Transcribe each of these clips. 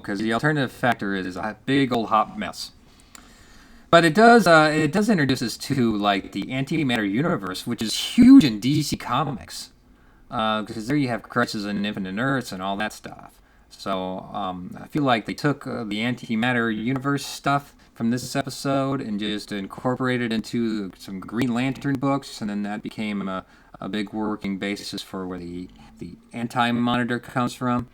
because the alternative factor is a big old hot mess. But it does introduce us to like the antimatter universe, which is huge in DC Comics, because there you have Crisis on Infinite Earths and all that stuff. So I feel like they took the antimatter universe stuff from this episode and just incorporated into some Green Lantern books, and then that became a big working basis for where the anti-monitor comes from.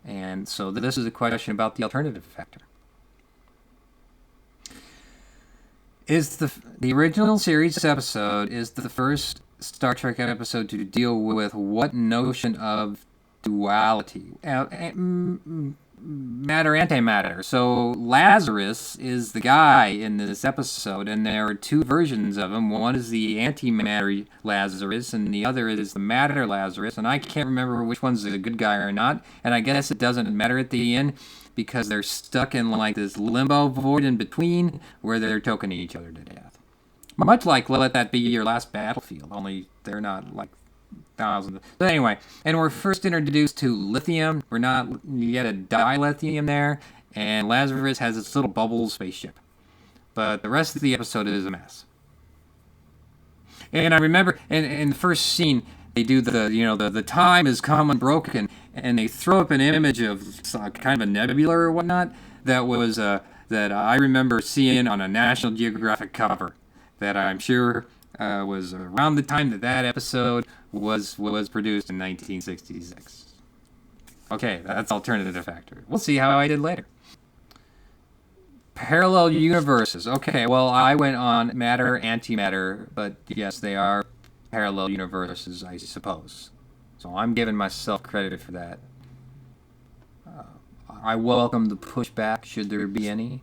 And so this is a question about the alternative factor. Is the original series episode is the first Star Trek episode to deal with what notion of duality, matter antimatter. So Lazarus is the guy in this episode, and there are two versions of him. One is the antimatter Lazarus, and the other is the matter Lazarus. And I can't remember which one's the good guy or not. And I guess it doesn't matter at the end, because they're stuck in like this limbo void in between where they're toking each other to death. Much like Let That Be Your Last Battlefield, only they're not like thousands. But anyway, and we're first introduced to lithium. We're not yet a dilithium there, and Lazarus has its little bubble spaceship. But the rest of the episode is a mess. And I remember in the first scene, they do the time is come unbroken, and they throw up an image of kind of a nebula or whatnot that was that I remember seeing on a National Geographic cover that I'm sure was around the time that episode was produced in 1966. Okay, that's alternative factor. We'll see how I did later. Parallel universes. Okay, well, I went on matter, antimatter, but yes, they are parallel universes, I suppose. So I'm giving myself credit for that. I welcome the pushback, should there be any.